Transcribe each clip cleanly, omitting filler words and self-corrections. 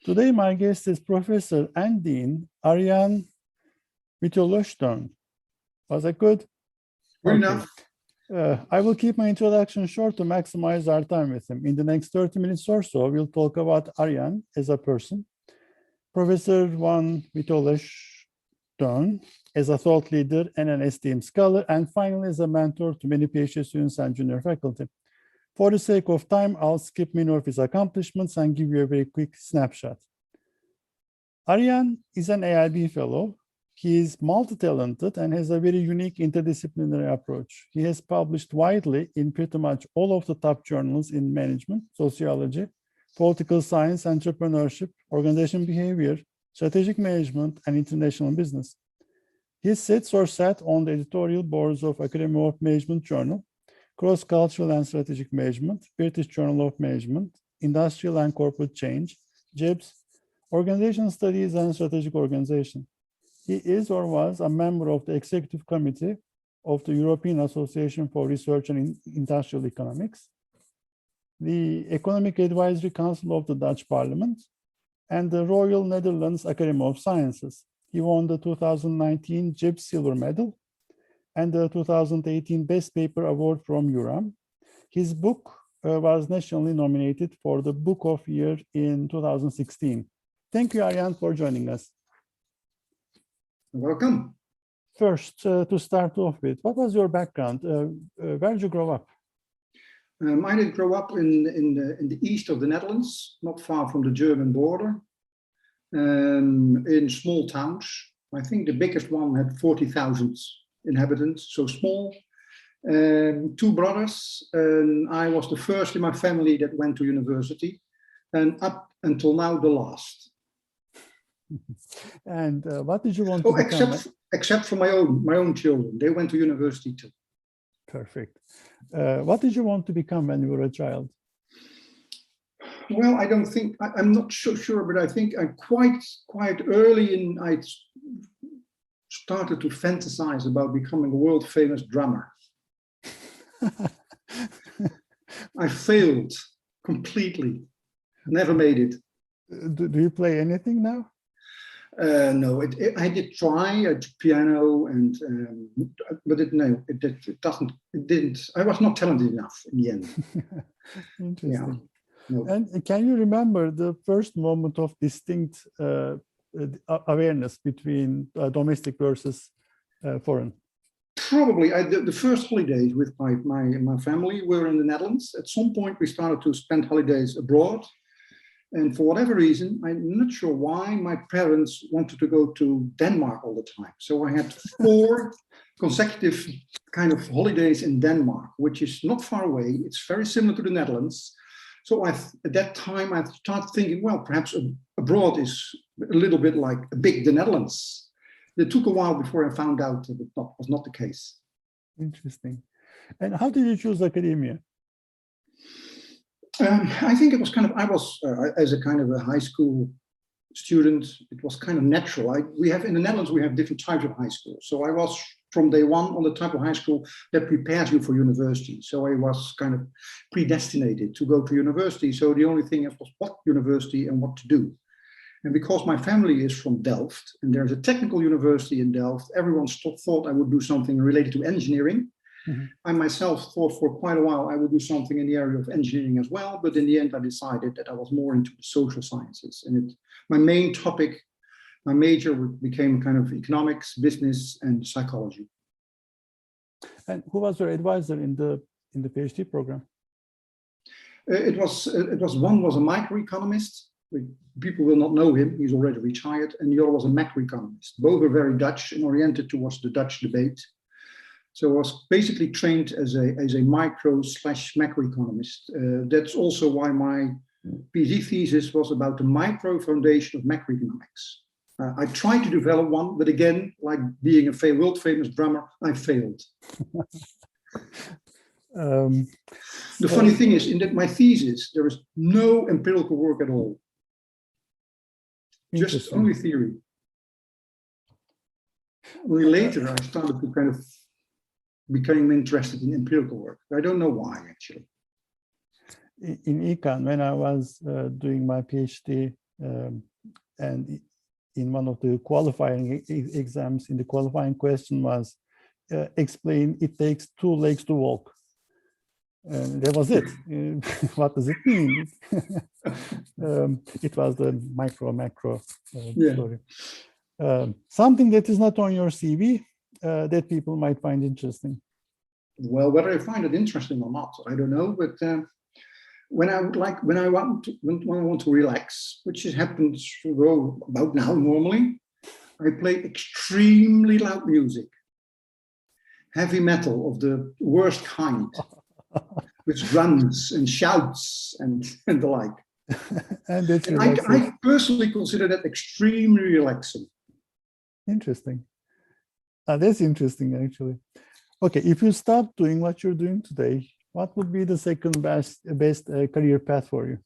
Today, my guest is Professor and Dean Arjen van Witteloostuijn. Was that good? Good enough. I will keep my introduction short to maximize our time with him. In the next 30 minutes or so, we'll talk about Arjen as a person, Professor van Witteloostuijn as a thought leader and an esteemed scholar, and finally as a mentor to many PhD students and junior faculty. For the sake of time, I'll skip many of his accomplishments and give you a very quick snapshot. Arjen is an AIB fellow. He is multi-talented and has a very unique interdisciplinary approach. He has published widely in pretty much all of the top journals in management, sociology, political science, entrepreneurship, organization behavior, strategic management, and international business. He sits or sat on the editorial boards of Academy of Management Journal, Cross-Cultural and Strategic Management, British Journal of Management, Industrial and Corporate Change, JIBS, Organization Studies and Strategic Organization. He is or was a member of the Executive Committee of the European Association for Research and Industrial Economics, the Economic Advisory Council of the Dutch Parliament, and the Royal Netherlands Academy of Sciences. He won the 2019 JIBS Silver Medal and the 2018 Best Paper Award from URAM. His book was nationally nominated for the Book of Year in 2016. Thank you, Arjen, for joining us. You're welcome. First, to start off with, what was your background? Where did you grow up? I did grow up in the east of the Netherlands, not far from the German border, in small towns. I think the biggest one had 40,000 inhabitants, so small. Two brothers, and I was the first in my family that went to university, and up until now, the last. And what did you want to become? Except for my own children, they went to university too. Perfect. What did you want to become when you were a child? Well, I don't think I'm not so sure, but I think I quite early I started to fantasize about becoming a world famous drummer. I failed completely. Never made it. Do you play anything now? No, I did try piano, but it didn't. I was not talented enough in the end. Interesting. Yeah, no. And can you remember the first moment of distinct awareness between domestic versus foreign? Probably the first holidays with my family were in the Netherlands. At some point, we started to spend holidays abroad. And for whatever reason, I'm not sure why, my parents wanted to go to Denmark all the time. So I had 4 consecutive kind of holidays in Denmark, which is not far away. It's very similar to the Netherlands. So at that time, I started thinking, well, perhaps abroad is a little bit like the Netherlands. It took a while before I found out that it was not the case. Interesting. And how did you choose academia? I think it was kind of, I was, as a kind of a high school student, it was kind of natural. We have in the Netherlands, we have different types of high school. So I was from day one on the type of high school that prepares you for university. So I was kind of predestinated to go to university. So the only thing was what university and what to do. And because my family is from Delft and there's a technical university in Delft, everyone thought I would do something related to engineering. Mm-hmm. I myself thought for quite a while I would do something in the area of engineering as well, but in the end I decided that I was more into the social sciences. And my main topic, my major became kind of economics, business, and psychology. And who was your advisor in the PhD program? It was one was a microeconomist. People will not know him; he's already retired. And the other was a macroeconomist. Both were very Dutch and oriented towards the Dutch debate. So I was basically trained as a micro/macroeconomist. That's also why my PhD thesis was about the micro foundation of macroeconomics. I tried to develop one, but again, like being a world famous drummer, I failed. The funny thing is, in my thesis, there is no empirical work at all. Just only theory. Only later I started to kind of became interested in empirical work. I don't know why, actually. In Econ, when I was doing my PhD And in one of the qualifying exams, in the qualifying question was, explain it takes 2 legs to walk. And that was it. What does it mean? It was the macro story. Something that is not on your CV that people might find interesting. Well, whether I find it interesting or not, I don't know. But when I want to relax, which happens about now normally, I play extremely loud music, heavy metal of the worst kind, with drums and shouts and the like. And I personally consider that extremely relaxing. Interesting. That's interesting, actually. Okay, if you stop doing what you're doing today, what would be the second best career path for you?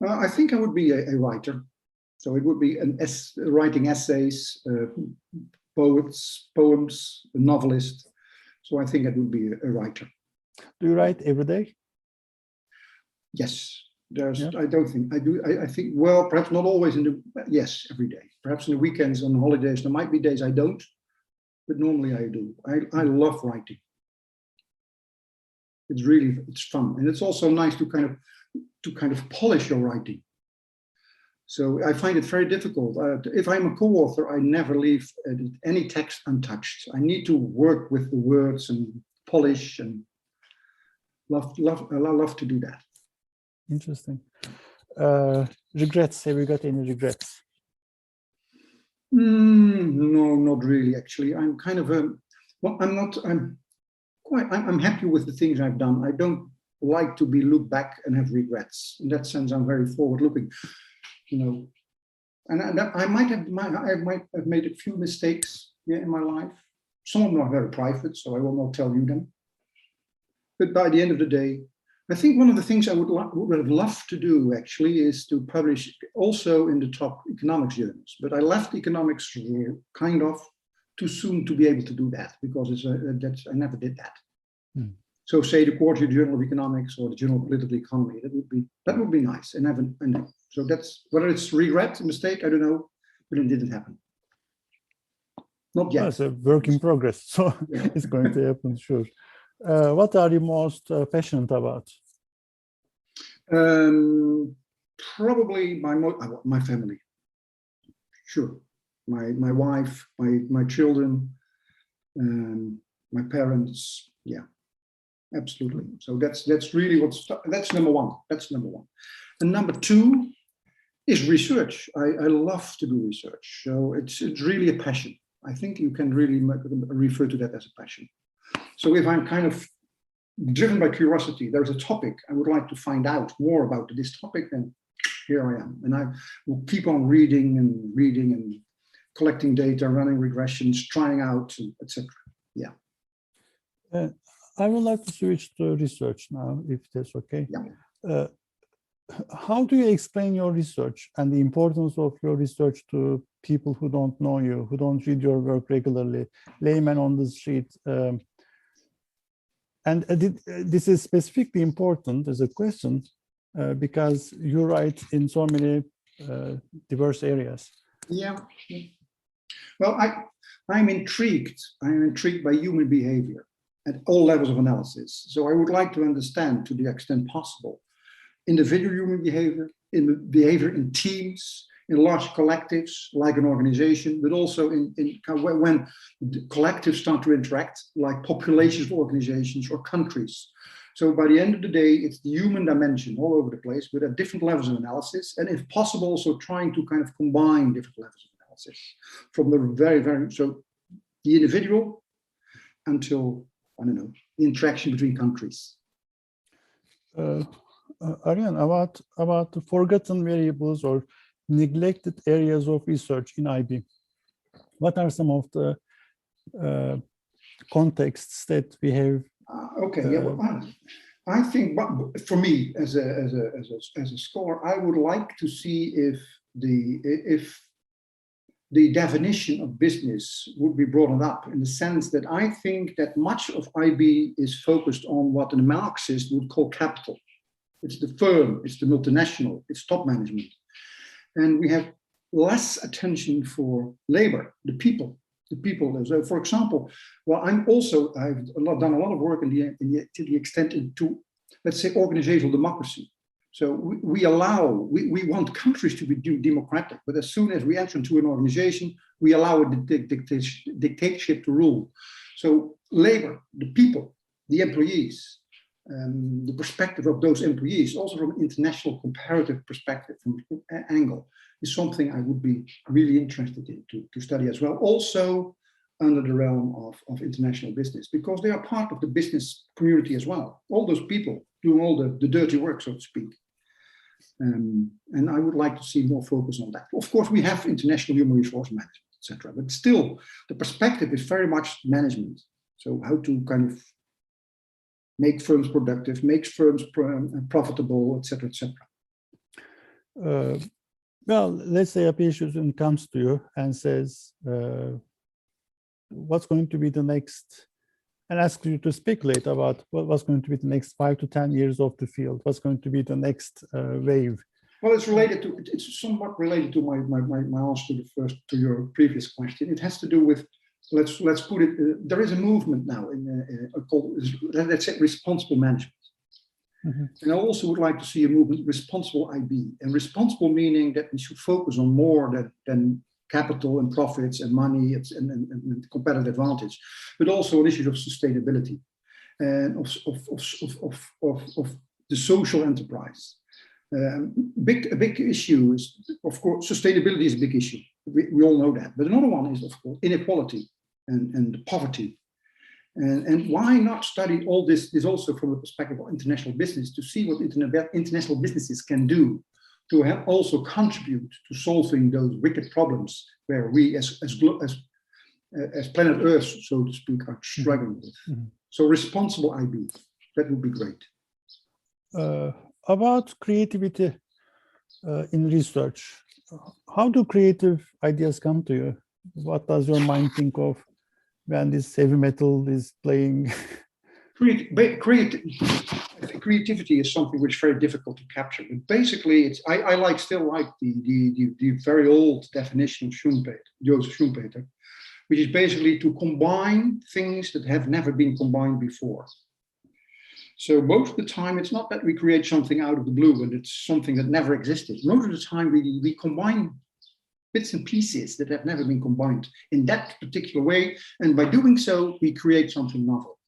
I think I would be a writer. So it would be writing essays, poems, a novelist. So I think I would be a writer. Do you write every day? Yes. I don't think I do. I think, well, perhaps not always yes, every day. Perhaps in the weekends, on holidays, there might be days I don't, but normally I do. I love writing. It's fun. And it's also nice to kind of polish your writing. So I find it very difficult. If I'm a co-author, I never leave any text untouched. I need to work with the words and polish, and I love to do that. Interesting. Regrets? Have you got any regrets? No, not really. Actually, I'm kind of I'm happy with the things I've done. I don't like to be looked back and have regrets. In that sense, I'm very forward-looking. And I might have made a few mistakes in my life. Some of them are very private, so I will not tell you them. But by the end of the day, I think one of the things I would have loved to do actually is to publish also in the top economics journals. But I left economics kind of too soon to be able to do that, because I never did that. So say the Quarterly Journal of Economics or the Journal of Political Economy, that would be nice. And so that's, whether it's regret, a mistake, I don't know, but it didn't happen. Not yet. It's a work in progress, so yeah. It's going to happen, sure. What are you most passionate about? Probably my family. Sure, my wife, my children, my parents. Yeah, absolutely. So that's really that's number one. That's number one. And number two is research. I love to do research. So it's really a passion. I think you can really refer to that as a passion. So if I'm kind of driven by curiosity, there's a topic I would like to find out more about this topic, then here I am. And I will keep on reading and collecting data, running regressions, trying out, etc. Yeah. I would like to switch to research now, if that's okay. Yeah. How do you explain your research and the importance of your research to people who don't know you, who don't read your work regularly, laymen on the street? And this is specifically important as a question because you write in so many diverse areas. Yeah. Well, I'm intrigued. I'm intrigued by human behavior at all levels of analysis. So I would like to understand, to the extent possible, individual human behavior, in behavior in teams, in large collectives like an organization, but also when the collectives start to interact, like populations of organizations or countries. So by the end of the day, it's the human dimension all over the place, but at different levels of analysis, and if possible, also trying to kind of combine different levels of analysis from the very, so the individual until, I don't know, the interaction between countries. Arjen, about the forgotten variables or neglected areas of research in IB, what are some of the contexts that we have? Okay, yeah, well, I think for me as a scholar, I would like to see if the definition of business would be broadened up, in the sense that I think that much of IB is focused on what a Marxist would call capital. It's the firm, it's the multinational, it's top management. and we have less attention for labor, the people. So, for example, well, I've done a lot of work to the extent into, let's say, organizational democracy. So we want countries to be democratic, but as soon as we enter into an organization, we allow a dictatorship to rule. So labor, the people, the employees, the perspective of those employees, also from an international comparative perspective, from an angle, is something I would be really interested in to study as well. Also under the realm of international business, because they are part of the business community as well. All those people doing all the dirty work, so to speak. And I would like to see more focus on that. Of course, we have international human resource management, etc. But still, the perspective is very much management. So how to kind of make firms productive, make firms profitable, etc., etc. Well, let's say a patient comes to you and says, what's going to be the next, and asks you to speculate about what's going to be the next 5 to 10 years of the field, what's going to be the next wave. Well, it's somewhat related to my answer to your previous question. It has to do with, let's put it, there is a movement now called, let's say, responsible management. Mm-hmm. And I also would like to see a movement, responsible IB, and responsible meaning that we should focus on more than capital and profits and money and competitive advantage, but on issues of sustainability and of the social enterprise. A big issue is, of course, sustainability is a big issue. We all know that. But another one is, of course, inequality and poverty. And why not study all this is also from the perspective of international business, to see what international businesses can do to help also contribute to solving those wicked problems where we as planet Earth, so to speak, are struggling with. Mm-hmm. So responsible IB, that would be great. About creativity in research, how do creative ideas come to you? What does your mind think of when this heavy metal is playing? Creativity is something which is very difficult to capture. But basically, I still like the very old definition of Joseph Schumpeter, which is basically to combine things that have never been combined before. So most of the time, it's not that we create something out of the blue and it's something that never existed. Most of the time, we combine bits and pieces that have never been combined in that particular way. And by doing so, we create something novel.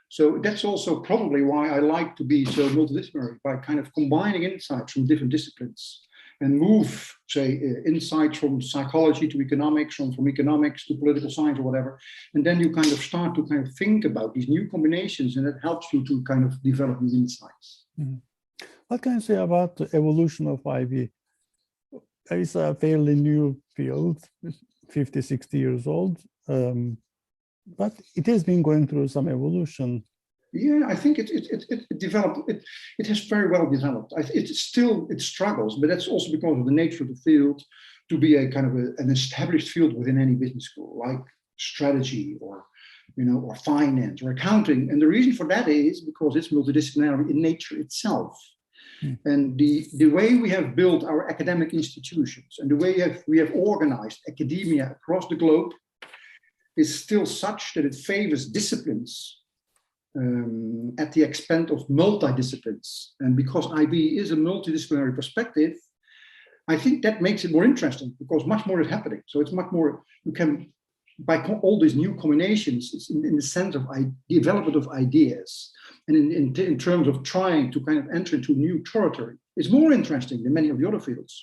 So that's also probably why I like to be so multidisciplinary, by kind of combining insights from different disciplines and move, say, insights from psychology to economics, from economics to political science or whatever. And then you kind of start to kind of think about these new combinations, and it helps you to kind of develop new insights. Mm-hmm. What can you say about the evolution of IB? It's a fairly new field, 50, 60 years old. But it has been going through some evolution. Yeah, I think it developed. It has very well developed. It struggles, but that's also because of the nature of the field to be a kind of an established field within any business school, like strategy or finance or accounting. And the reason for that is because it's multidisciplinary in nature itself. And the way we have built our academic institutions and the way we have organized academia across the globe is still such that it favors disciplines at the expense of multidisciplines. And because IB is a multidisciplinary perspective, I think that makes it more interesting because much more is happening. So it's much more, you can, by all these new combinations, it's in the sense of development of ideas and in terms of trying to kind of enter into new territory. It's more interesting than many of the other fields.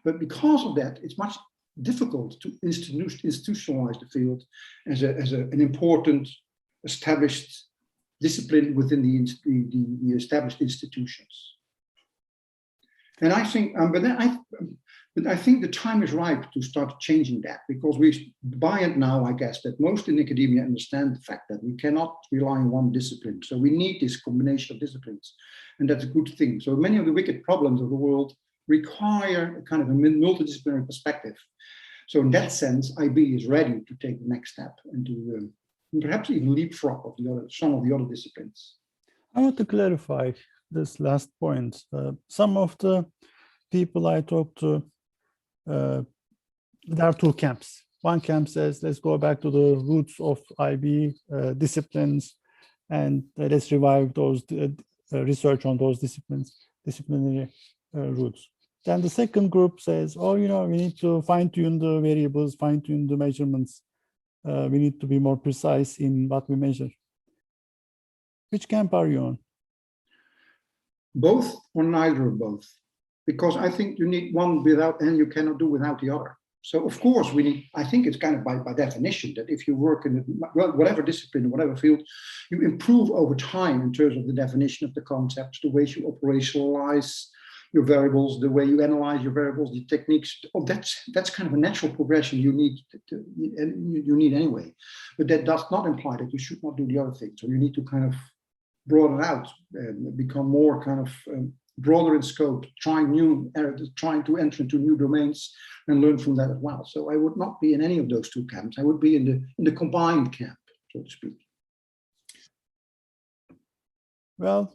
But because of that, it's much difficult to institutionalize the field as an important established discipline within the established institutions. And I think, but I think the time is ripe to start changing that, because by and now, I guess that most in academia understand the fact that we cannot rely on one discipline. So we need this combination of disciplines, and that's a good thing. So many of the wicked problems of the world require a kind of a multidisciplinary perspective. So in that sense, IB is ready to take the next step and to perhaps even leapfrog of some of the other disciplines. I want to clarify this last point. Some of the people I talked to there are two camps. One camp says, let's go back to the roots of IB disciplines, and let's revive those research on those disciplinary roots. Then the second group says, oh, we need to fine-tune the variables, fine-tune the measurements. We need to be more precise in what we measure. Which camp are you on? Both or neither of both? Because I think you need one without, and you cannot do without the other. So of course we need, I think it's kind of by definition that if you work in whatever discipline, whatever field, you improve over time in terms of the definition of the concepts, the ways you operationalize your variables, the way you analyze your variables, the techniques. Oh, that's kind of a natural progression you need you need anyway. But that does not imply that you should not do the other things. So you need to kind of broaden out and become more kind of broader in scope, trying to enter into new domains and learn from that as well. So I would not be in any of those two camps. I would be in the combined camp, so to speak. Well,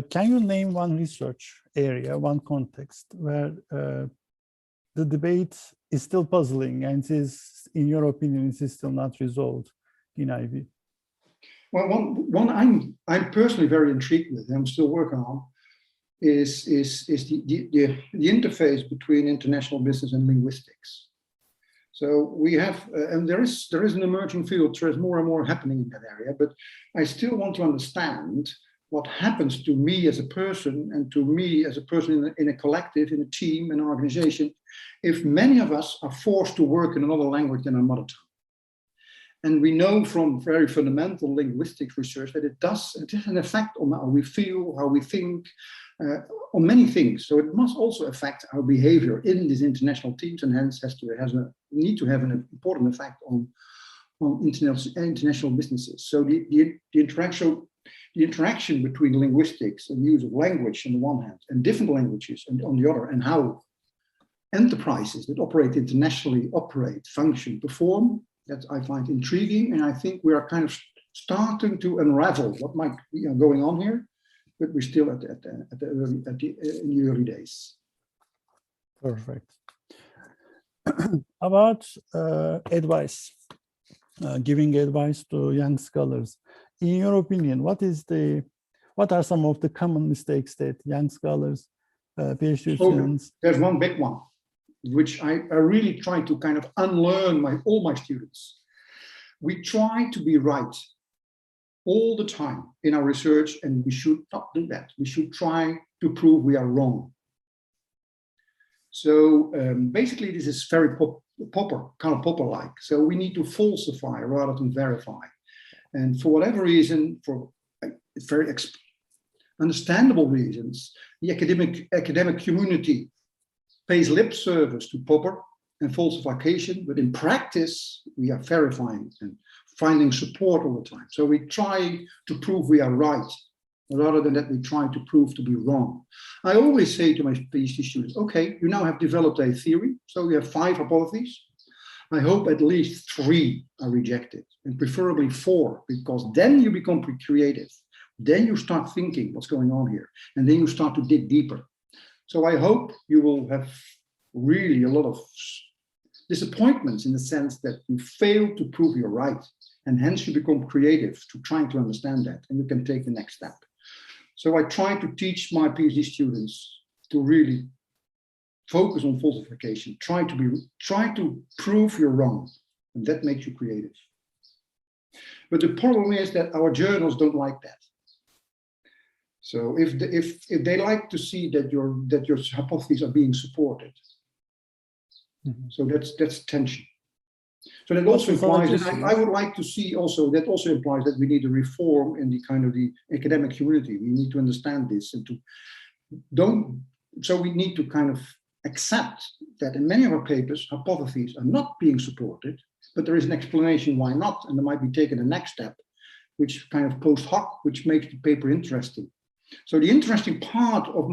can you name one research area, one context where the debate is still puzzling and is, in your opinion, is still not resolved in IB? Well, one I'm personally very intrigued with, and I'm still working on, is the interface between international business and linguistics. So we have, and there is an emerging field. There is more and more happening in that area, but I still want to understand what happens to me as a person and to me as a person in a collective, in a team, in an organization, if many of us are forced to work in another language than our mother tongue. And we know from very fundamental linguistics research that it has an effect on how we feel, how we think, on many things. So it must also affect our behavior in these international teams, and hence need to have an important effect on international businesses. So the interaction between linguistics and use of language on the one hand, and different languages on the other, and how enterprises that operate internationally function, perform, that I find intriguing, and I think we are kind of starting to unravel what might be going on here, but we're still in the early days. Perfect. About advice, giving advice to young scholars. In your opinion, what are some of the common mistakes that young scholars, PhD students? There's one big one, which I really try to kind of unlearn all my students. We try to be right all the time in our research, and we should not do that. We should try to prove we are wrong. So basically, this is very Popper-like. So we need to falsify rather than verify. And for whatever reason, for very understandable reasons, the academic community pays lip service to Popper and falsification, but in practice, we are verifying and finding support all the time. So we try to prove we are right, rather than that we try to prove to be wrong. I always say to my PhD students, okay, you now have developed a theory, so we have 5 hypotheses. I hope at least 3 are rejected, and preferably 4, because then you become creative. Then you start thinking what's going on here, and then you start to dig deeper. So I hope you will have really a lot of disappointments in the sense that you fail to prove you're right, and hence you become creative to trying to understand that, and you can take the next step. So I try to teach my PhD students to really focus on falsification, try to prove you're wrong, and that makes you creative. But the problem is that our journals don't like that. So if they like to see that your hypotheses are being supported, so that's tension. So that also implies that I would like to see also, that also implies that we need a reform in the kind of the academic community. We need to understand this and so we need to kind of accept that in many of our papers, hypotheses are not being supported, but there is an explanation why not, and there might be taken a next step, which kind of post hoc, which makes the paper interesting. So the interesting part of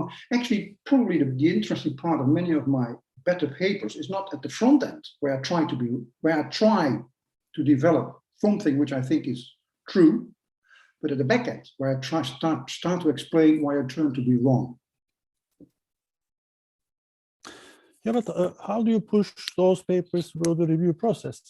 probably the interesting part of many of my better papers is not at the front end, where I try to develop something which I think is true, but at the back end, where I start to explain why I turn to be wrong. Yeah, but how do you push those papers through the review process?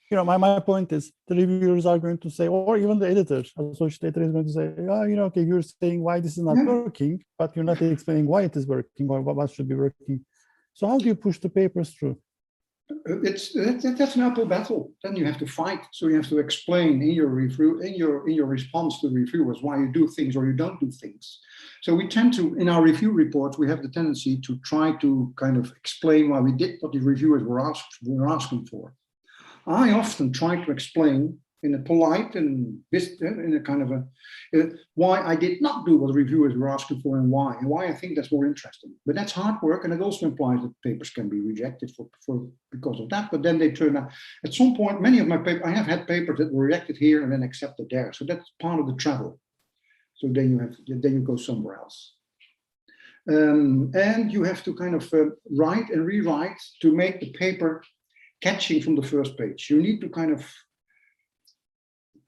My point is the reviewers are going to say, or even the editor, associate editor is going to say, oh, okay, you're saying why this is not working, but you're not explaining why it is working or what should be working. So how do you push the papers through? That's an uphill battle. Then you have to fight. So you have to explain in your review, in your response to the reviewers, why you do things or you don't do things. So we tend to, in our review reports, we have the tendency to try to kind of explain why we did what the reviewers were asking for. I often try to explain in a polite and in a kind of why I did not do what the reviewers were asking for and why I think that's more interesting. But that's hard work, and it also implies that papers can be rejected because of that. But then they turn out, at some point, many of my papers, I have had papers that were rejected here and then accepted there. So that's part of the travel. So then you go somewhere else. And you have to kind of write and rewrite to make the paper catching from the first page. You need to kind of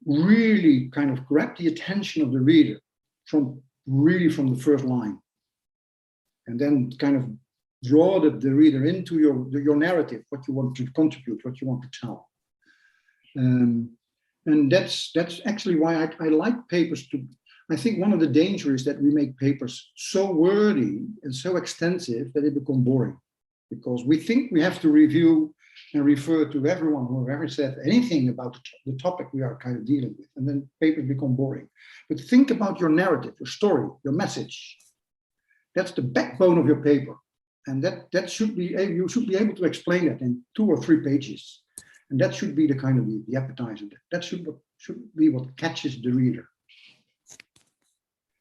really kind of grab the attention of the reader from the first line, and then kind of draw the reader into your narrative, what you want to contribute, what you want to tell. And that's actually why I like papers to. I think one of the dangers is that we make papers so wordy and so extensive that they become boring, because we think we have to review and refer to everyone who have ever said anything about the topic we are kind of dealing with, and then papers become boring. But think about your narrative, your story, your message. That's the backbone of your paper, and that should be you should be able to explain it in 2 or 3 pages, and that should be the kind of the appetizer. That should be what catches the reader.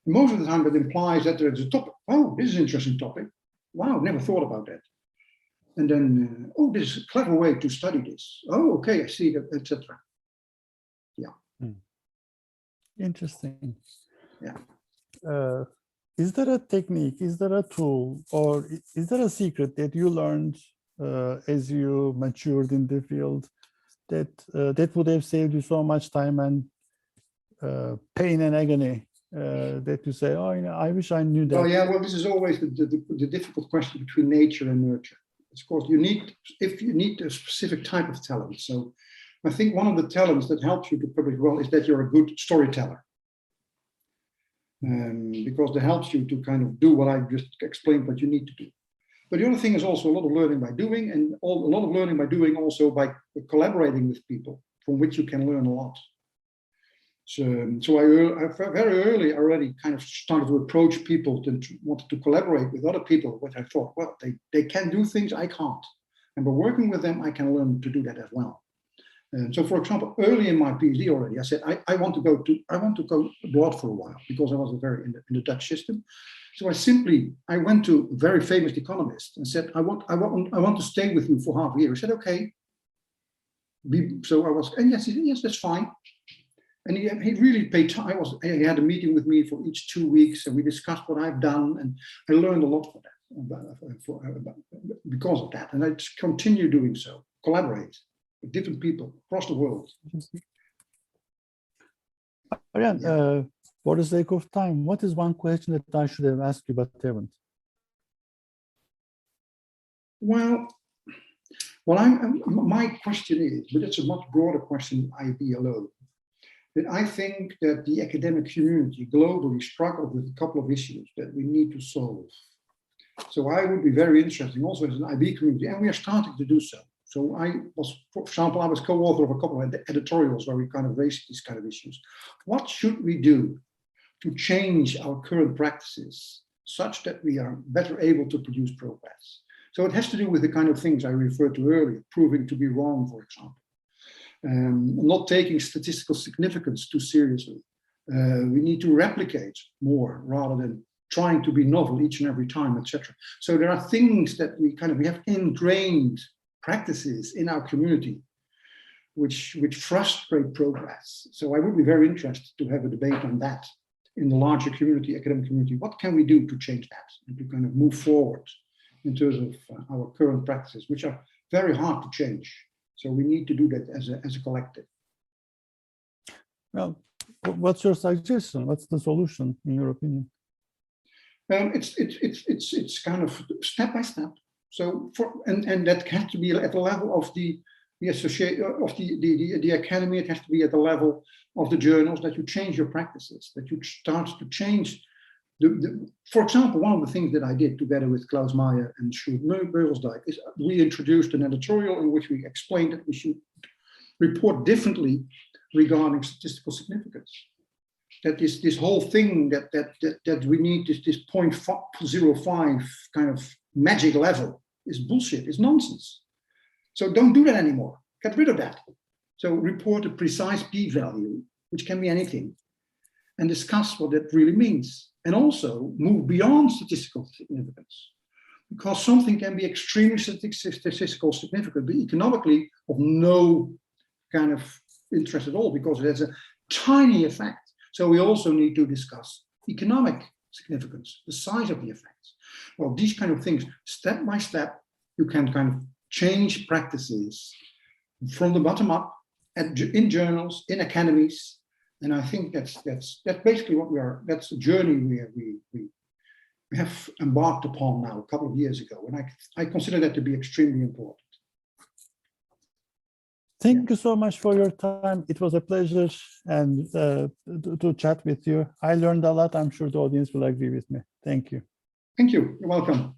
Most of the time, it implies that there is a topic. Oh, this is an interesting topic. Wow, never thought about that. And then, oh, this is a clever way to study this. Oh, okay, I see that, etc. Yeah. Interesting. Yeah. Is there a technique, is there a tool, or is there a secret that you learned as you matured in the field that would have saved you so much time and pain and agony that you say, oh, I wish I knew that? Oh, yeah, well, this is always the difficult question between nature and nurture. Of course, if you need a specific type of talent. So I think one of the talents that helps you to publish well is that you're a good storyteller. Because that helps you to kind of do what I just explained what you need to do. But the other thing is also a lot of learning by doing, and a lot of learning by doing also by collaborating with people from which you can learn a lot. So I very early already kind of started to approach people and wanted to collaborate with other people, which I thought, well, they can do things I can't. And by working with them, I can learn to do that as well. So, for example, early in my PhD already, I said, I want to go abroad for a while, because I was in the Dutch system. So I went to a very famous economist and said, I want to stay with you for half a year. He said, okay. And yes, he said, yes, that's fine. And he really paid time. He had a meeting with me for each 2 weeks, and we discussed what I've done, and I learned a lot because of that. And I just continue doing so, collaborate with different people across the world. Arjen, for the sake of time, what is one question that I should have asked you but haven't? Well, my question is, but it's a much broader question than IB alone. That I think that the academic community globally struggles with a couple of issues that we need to solve. So I would be very interested also as an IB community, and we are starting to do so. So for example, I was co-author of a couple of editorials where we kind of raised these kind of issues. What should we do to change our current practices such that we are better able to produce progress? So it has to do with the kind of things I referred to earlier, proving to be wrong, for example. Not taking statistical significance too seriously. We need to replicate more rather than trying to be novel each and every time, etc. So there are things that we have ingrained practices in our community which frustrate progress. So I would be very interested to have a debate on that in the larger community, academic community. What can we do to change that and to kind of move forward in terms of our current practices, which are very hard to change. So we need to do that as a collective. Well, what's your suggestion? What's the solution, in your opinion? It's kind of step by step. So and that has to be at the level of the academy. It has to be at the level of the journals, that you change your practices, that you start to change. For example, one of the things that I did together with Klaus Meyer and Sjoerd Beugelsdijk is we introduced an editorial in which we explained that we should report differently regarding statistical significance. That this whole thing that we need this 0.05 kind of magic level is bullshit, is nonsense. So don't do that anymore. Get rid of that. So report a precise p-value, which can be anything, and discuss what that really means. And also move beyond statistical significance, because something can be extremely statistical significant, but economically of no kind of interest at all, because it has a tiny effect. So we also need to discuss economic significance, the size of the effects. Well, these kind of things, step by step, you can kind of change practices from the bottom up in journals, in academies. And I think that's basically what we are. That's the journey we have embarked upon now a couple of years ago, and I consider that to be extremely important. Thank you so much for your time. It was a pleasure and to chat with you. I learned a lot. I'm sure the audience will agree with me. Thank you. Thank you. You're welcome.